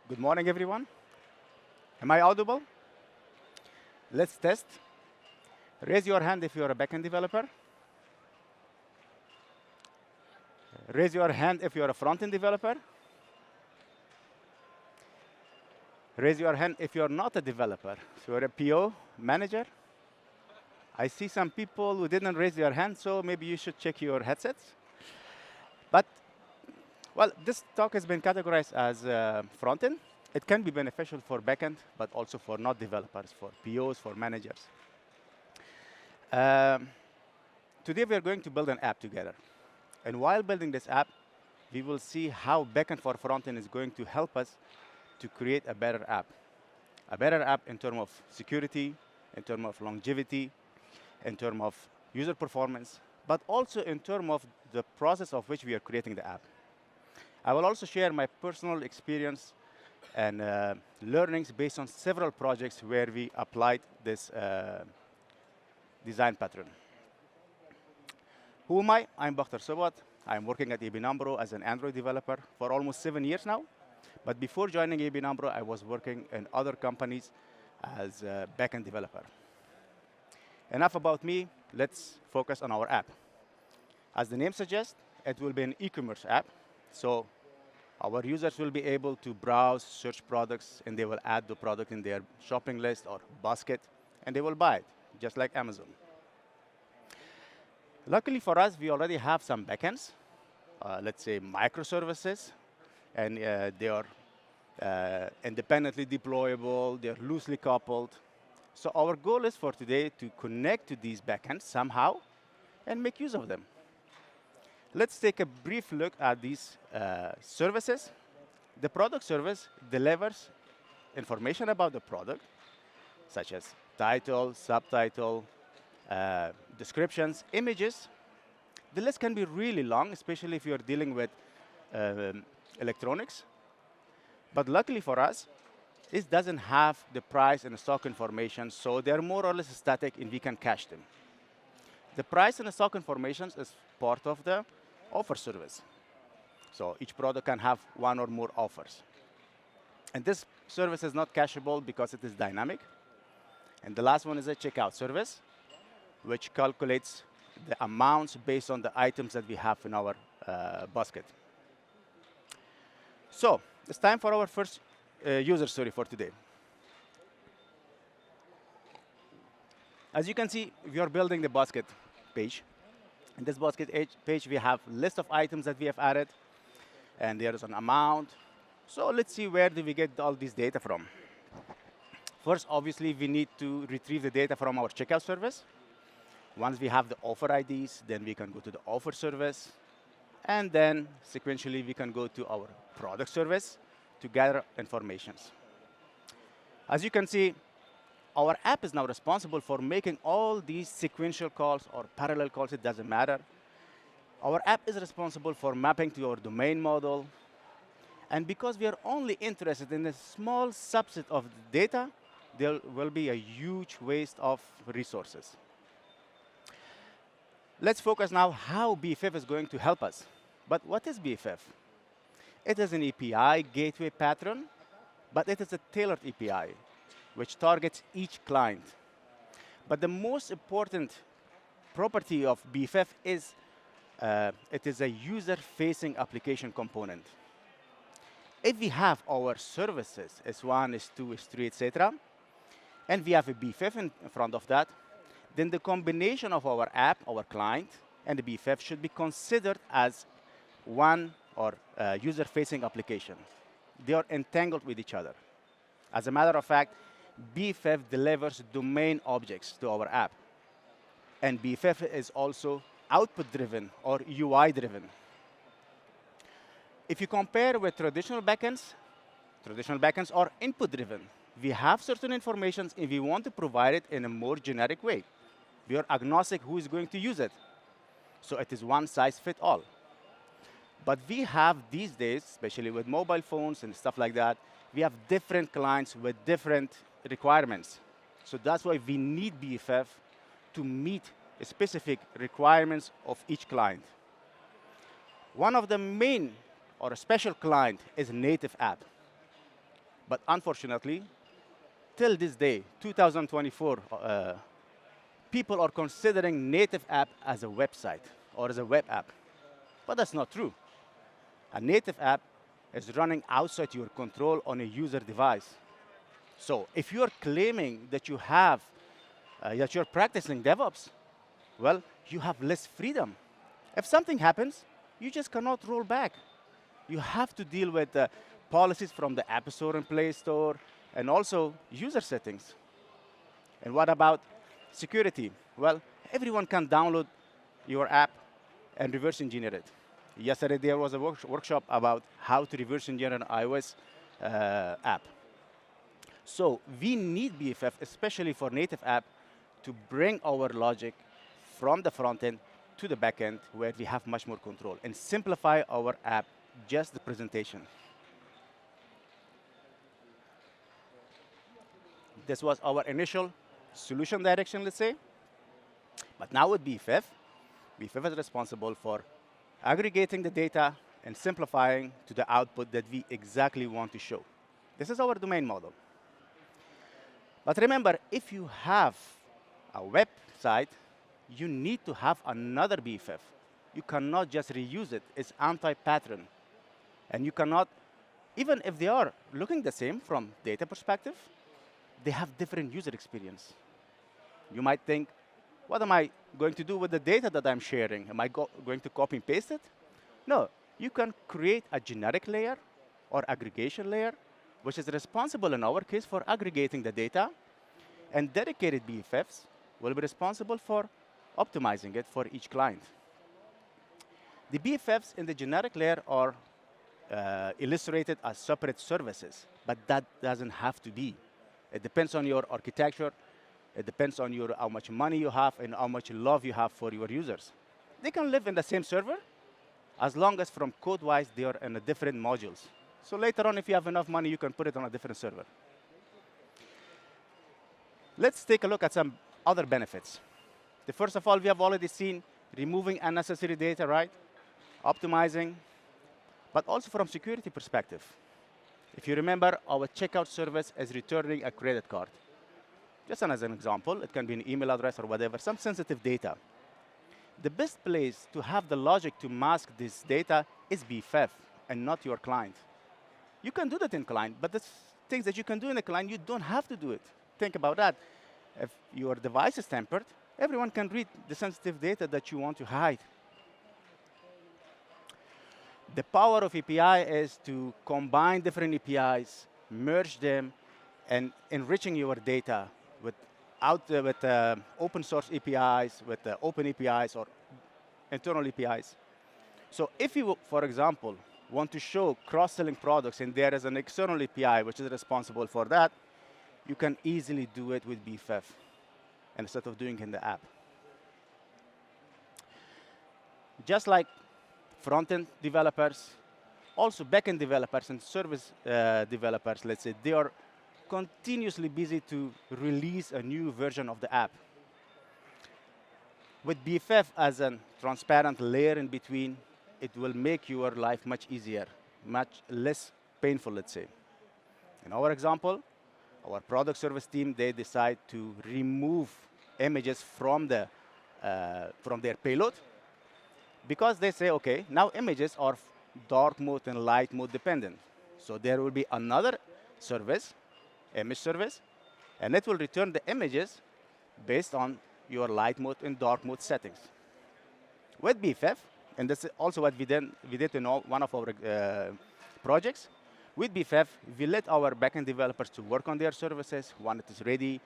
Good morning, everyone. Am I audible? Let's test. Raise your hand if you're a backend developer. Raise your hand if you're a front-end developer. Raise your hand if you're not a developer. If you're a PO manager. I see some people who didn't raise their hand, so maybe you should check your headsets. But, well, this talk has been categorized as front-end. It can be beneficial for backend, but also for not developers, for POs, for managers. Today, we are going to build an app together. And while building this app, we will see how Backend for Frontend is going to help us to create a better app. A better app in terms of security, in terms of longevity, in terms of user performance, but also in terms of the process of which we are creating the app. I will also share my personal experience and learnings based on several projects where we applied this design pattern. Who am I? I'm Bakhtar Sobat. I'm working at AB Numbro as an Android developer for almost 7 years now. But before joining AB Numbro, I was working in other companies as a backend developer. Enough about me. Let's focus on our app. As the name suggests, it will be an e-commerce app. So our users will be able to browse, search products, and they will add the product in their shopping list or basket, and they will buy it, just like Amazon. Luckily for us, we already have some backends, let's say microservices, and they are independently deployable, they're loosely coupled. So our goal is for today to connect to these backends somehow and make use of them. Let's take a brief look at these services. The product service delivers information about the product, such as title, subtitle, descriptions, images. The list can be really long, especially if you're dealing with electronics. But luckily for us, this doesn't have the price and the stock information, so they're more or less static, and we can cache them. The price and the stock information is part of the offer service. So each product can have one or more offers. And this service is not cacheable because it is dynamic. And the last one is a checkout service, which calculates the amounts based on the items that we have in our basket. So it's time for our first user story for today. As you can see, we are building the basket page. In this basket page, we have a list of items that we have added, and there is an amount. So let's see, where do we get all this data from? First, obviously, we need to retrieve the data from our checkout service. Once we have the offer IDs, then we can go to the offer service. And then, sequentially, we can go to our product service to gather information. As you can see, our app is now responsible for making all these sequential calls or parallel calls, it doesn't matter. Our app is responsible for mapping to our domain model. And because we are only interested in a small subset of the data, there will be a huge waste of resources. Let's focus now how BFF is going to help us. But what is BFF? It is an API gateway pattern, but it is a tailored API, which targets each client. But the most important property of BFF is it is a user-facing application component. If we have our services, S1, S2, S3, etc., and we have a BFF in front of that, then the combination of our app, our client, and the BFF should be considered as one or user-facing application. They are entangled with each other. As a matter of fact, BFF delivers domain objects to our app. And BFF is also output-driven or UI-driven. If you compare with traditional backends are input-driven. We have certain information, and we want to provide it in a more generic way. We are agnostic who is going to use it. So it is one size fits all. But we have these days, especially with mobile phones and stuff like that, we have different clients with different requirements. So that's why we need BFF to meet specific requirements of each client. One of the main or a special client is a native app. But unfortunately, till this day, 2024, people are considering native app as a website or as a web app. But that's not true. A native app is running outside your control on a user device. So if you're claiming that you have, that you're practicing DevOps, well, you have less freedom. If something happens, you just cannot roll back. You have to deal with policies from the App Store and Play Store, and also user settings. And what about security? Well, everyone can download your app and reverse engineer it. Yesterday, there was a workshop about how to reverse engineer an iOS app. So we need BFF, especially for native app, to bring our logic from the front end to the back end, where we have much more control, and simplify our app, just the presentation. This was our initial solution direction, let's say. But now with BFF, BFF is responsible for aggregating the data and simplifying to the output that we exactly want to show. This is our domain model. But remember, if you have a website, you need to have another BFF. You cannot just reuse it. It's anti-pattern. And you cannot, even if they are looking the same from data perspective, they have different user experience. You might think, what am I going to do with the data that I'm sharing? Am I going to copy and paste it? No, you can create a generic layer or aggregation layer, which is responsible in our case for aggregating the data, and dedicated BFFs will be responsible for optimizing it for each client. The BFFs in the generic layer are illustrated as separate services, but that doesn't have to be. It depends on your architecture. It depends on how much money you have and how much love you have for your users. They can live in the same server as long as from code-wise they are in a different modules. So later on, if you have enough money, you can put it on a different server. Let's take a look at some other benefits. First of all, we have already seen removing unnecessary data, right? Optimizing, but also from security perspective. If you remember, our checkout service is returning a credit card. Just as an example, it can be an email address or whatever, some sensitive data. The best place to have the logic to mask this data is BFF and not your client. You can do that in client, but the things that you can do in the client, you don't have to do it. Think about that. If your device is tampered, everyone can read the sensitive data that you want to hide. The power of API is to combine different APIs, merge them, and enriching your data with open source APIs, with open APIs or internal APIs. So if you, for example, want to show cross-selling products and there is an external API which is responsible for that, you can easily do it with BFF instead of doing it in the app. Just like front-end developers, also back-end developers and service developers, let's say, they are continuously busy to release a new version of the app. With BFF as a transparent layer in between, it will make your life much easier, much less painful, let's say. In our example, our product service team, they decide to remove images from their payload because they say, OK, now images are dark mode and light mode dependent. So there will be another service, image service, and it will return the images based on your light mode and dark mode settings. With BFF, and this is also what we did in one of our projects, with BFF, we let our backend developers to work on their services. When it is ready,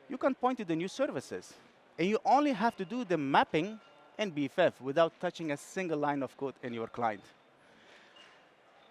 you can point to the new services. And you only have to do the mapping in BFF without touching a single line of code in your client.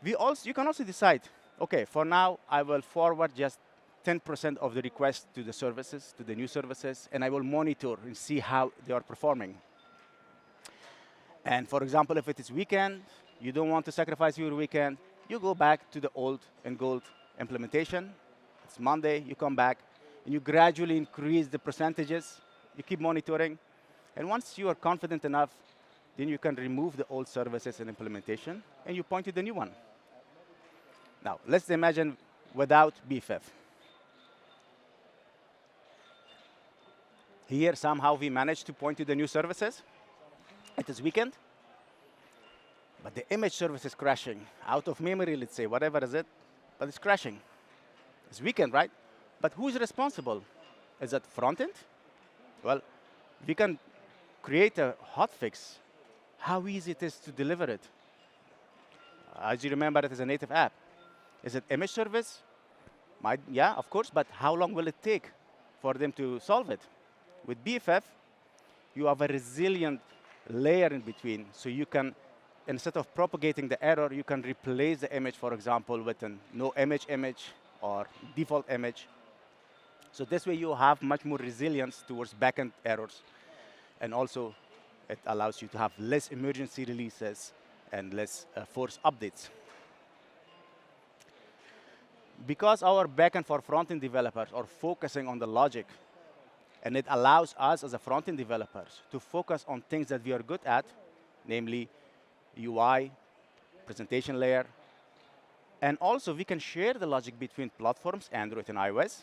You can also decide, OK, for now, I will forward just 10% of the requests to the services, to the new services, and I will monitor and see how they are performing. And for example, if it is weekend, you don't want to sacrifice your weekend, you go back to the old and gold implementation. It's Monday, you come back, and you gradually increase the percentages. You keep monitoring. And once you are confident enough, then you can remove the old services and implementation, and you point to the new one. Now, let's imagine without BFF. Here, somehow, we managed to point to the new services. It is weekend, but the image service is crashing. Out of memory, let's say, whatever is it, but it's crashing. It's weekend, right? But who's responsible? Is it frontend? Well, we can create a hotfix. How easy it is to deliver it. As you remember, it is a native app. Is it image service? Yeah, of course, but how long will it take for them to solve it? With BFF, you have a resilient layer in between, so you can, instead of propagating the error, you can replace the image, for example, with a no image or default image. So this way you have much more resilience towards backend errors. And also, it allows you to have less emergency releases and less force updates. Because our backend for frontend developers are focusing on the logic, and it allows us as a front-end developers to focus on things that we are good at, namely UI, presentation layer. And also, we can share the logic between platforms, Android and iOS.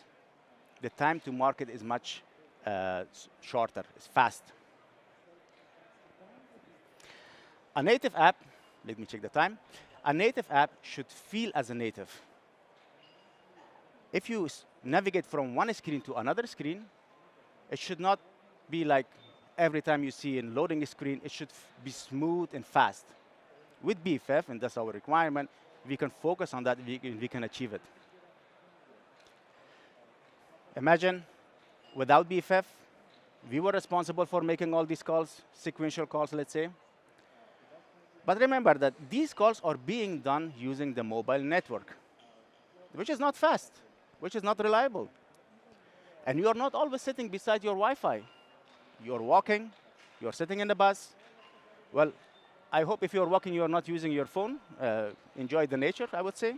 The time to market is much shorter, it's fast. A native app, let me check the time. A native app should feel as a native. If you navigate from one screen to another screen, it should not be like every time you see a loading screen, it should be smooth and fast. With BFF, and that's our requirement, we can focus on that, we can achieve it. Imagine, without BFF, we were responsible for making all these calls, sequential calls, let's say. But remember that these calls are being done using the mobile network, which is not fast, which is not reliable. And you are not always sitting beside your Wi-Fi. You're walking, you're sitting in the bus. Well, I hope if you're walking, you're not using your phone. Enjoy the nature, I would say.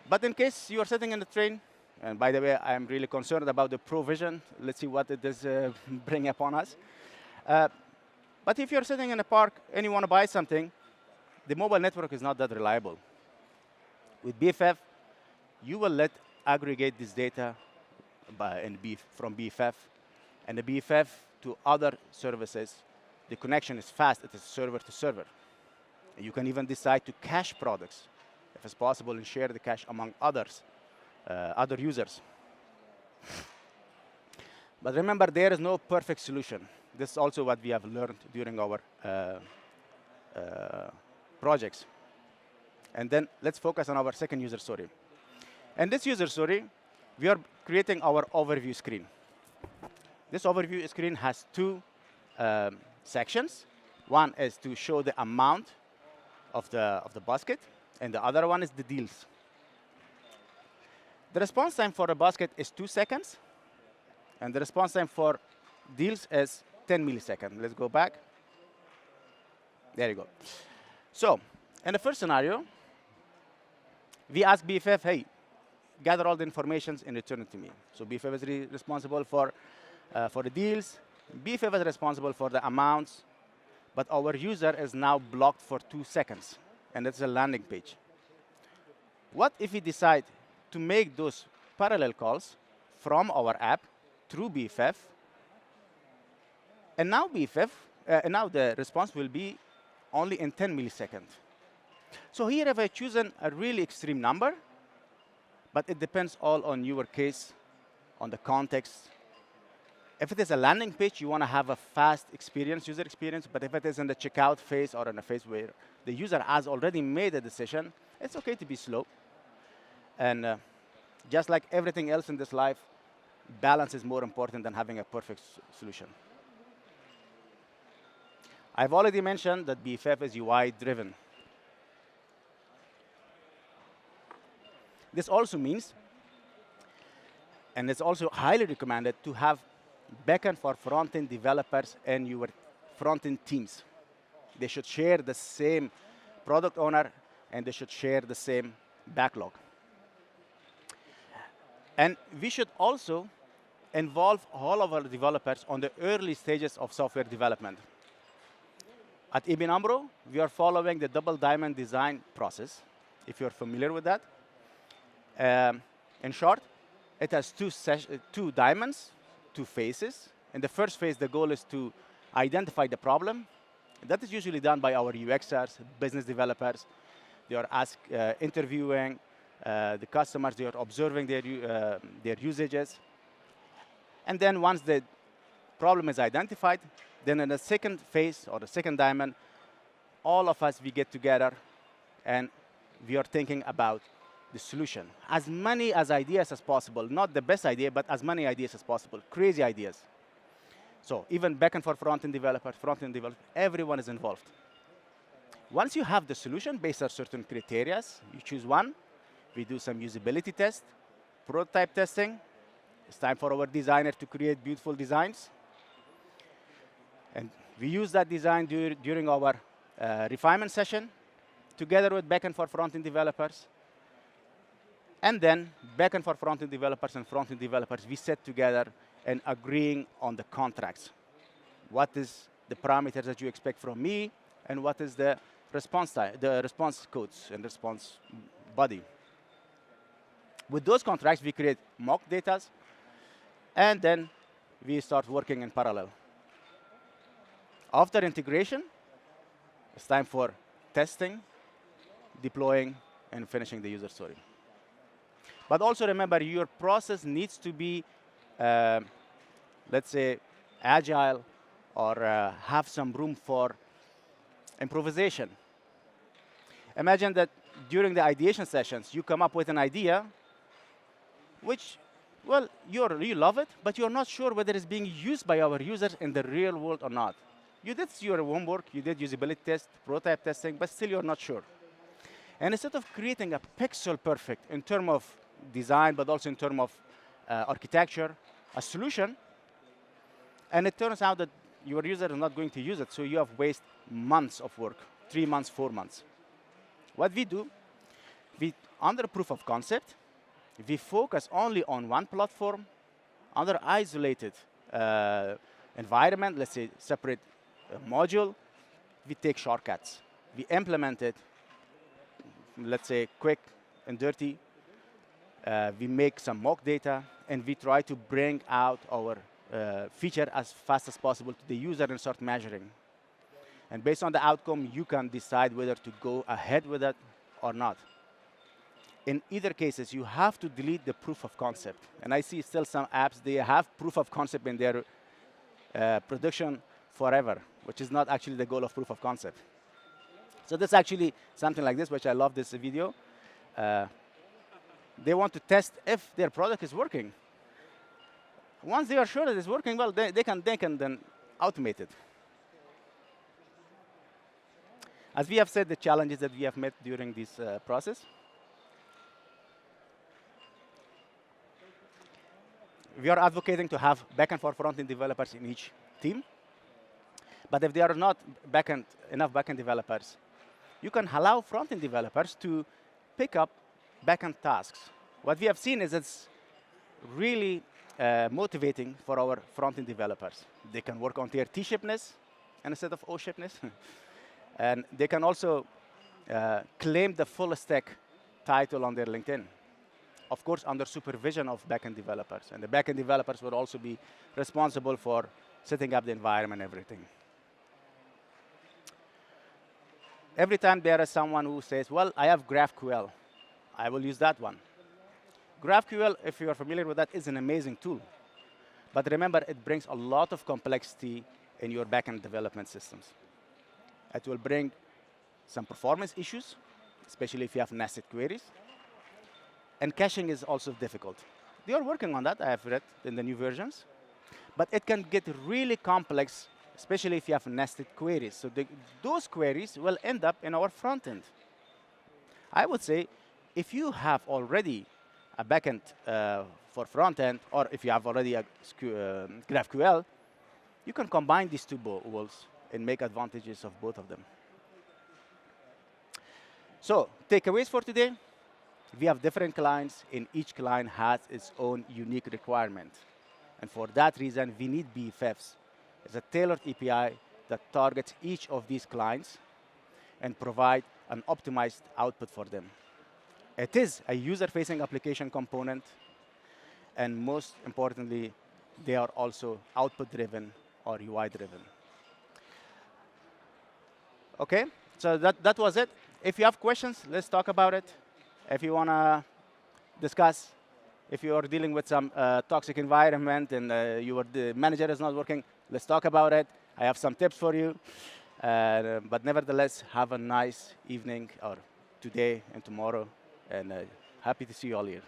But in case you're sitting in the train, and by the way, I'm really concerned about the provision. Let's see what it does bring upon us. But if you're sitting in a park and you want to buy something, the mobile network is not that reliable. With BFF, you will let aggregate this data from BFF, and the BFF to other services. The connection is fast. It is server to server. And you can even decide to cache products, if it's possible, and share the cache among others, other users. But remember, there is no perfect solution. This is also what we have learned during our projects. And then let's focus on our second user story. And this user story, we are creating our overview screen. This overview screen has two sections. One is to show the amount of the basket, and the other one is the deals. The response time for a basket is 2 seconds, and the response time for deals is 10 milliseconds. Let's go back. There you go. So, in the first scenario, we ask BFF, hey, gather all the information and return it to me. So BFF is responsible for the deals. BFF is responsible for the amounts. But our user is now blocked for 2 seconds. And that's a landing page. What if we decide to make those parallel calls from our app through BFF? And now now the response will be only in 10 milliseconds. So here I've chosen a really extreme number. But it depends all on your case, on the context. If it is a landing page, you want to have a fast experience, user experience. But if it is in the checkout phase or in a phase where the user has already made a decision, it's OK to be slow. And just like everything else in this life, balance is more important than having a perfect solution. I've already mentioned that BFF is UI-driven. This also means, and it's also highly recommended, to have backend for front-end developers and your front-end teams. They should share the same product owner, and they should share the same backlog. And we should also involve all of our developers on the early stages of software development. At ABN AMRO, we are following the double diamond design process, if you're familiar with that. In short, it has two diamonds, two phases. In the first phase, the goal is to identify the problem. That is usually done by our UXers, business developers. They are interviewing the customers. They are observing their usages. And then once the problem is identified, then in the second phase, or the second diamond, all of us, we get together, and we are thinking about the solution. As many ideas as possible, not the best idea, but as many ideas as possible, crazy ideas. So even backend for front-end developers, everyone is involved. Once you have the solution based on certain criteria, you choose one. We do some usability test, prototype testing. It's time for our designer to create beautiful designs. And we use that design during our refinement session, together with backend for front-end developers. And then backend for front-end developers and front-end developers, we sit together and agreeing on the contracts. What is the parameters that you expect from me, and what is the response time, the response codes and response body. With those contracts, we create mock data, and then we start working in parallel. After integration, it's time for testing, deploying, and finishing the user story. But also remember, your process needs to be, let's say, agile, or have some room for improvisation. Imagine that during the ideation sessions, you come up with an idea which, well, you love it, but you're not sure whether it's being used by our users in the real world or not. You did your homework, you did usability test, prototype testing, but still you're not sure. And instead of creating a pixel perfect in terms of design, but also in terms of architecture, a solution, and it turns out that your user is not going to use it, so you have wasted months of work, 3 months, 4 months. What we do, under proof of concept, we focus only on one platform, under isolated environment, let's say separate module. We take shortcuts. We implement it, let's say, quick and dirty. We make some mock data, and we try to bring out our feature as fast as possible to the user and start measuring. And based on the outcome, you can decide whether to go ahead with it or not. In either cases, you have to delete the proof of concept. And I see still some apps, they have proof of concept in their production forever, which is not actually the goal of proof of concept. So this is actually something like this, which I love this video. They want to test if their product is working. Once they are sure that it's working well, they can then automate it. As we have said, the challenges that we have met during this process. We are advocating to have backend for front-end developers in each team. But if there are not enough backend developers, you can allow front-end developers to pick up backend tasks. What we have seen is it's really motivating for our front-end developers. They can work on their T-shapedness instead of O-shapedness. And they can also claim the full stack title on their LinkedIn. Of course, under supervision of backend developers. And the backend developers will also be responsible for setting up the environment and everything. Every time there is someone who says, well, I have GraphQL, I will use that one. GraphQL, if you are familiar with that, is an amazing tool. But remember, it brings a lot of complexity in your backend development systems. It will bring some performance issues, especially if you have nested queries. And caching is also difficult. They are working on that, I have read in the new versions. But it can get really complex, especially if you have nested queries. So those queries will end up in our front end. I would say, if you have already a backend for front end, or if you have already a GraphQL, you can combine these two worlds and make advantages of both of them. So takeaways for today. We have different clients, and each client has its own unique requirement. And for that reason, we need BFFs. It's a tailored API that targets each of these clients and provide an optimized output for them. It is a user-facing application component, and most importantly, they are also output-driven or UI-driven. Okay, so that was it. If you have questions, let's talk about it. If you want to discuss, if you are dealing with some toxic environment and the manager is not working, let's talk about it. I have some tips for you. But nevertheless, have a nice evening or today and tomorrow, and happy to see you all here.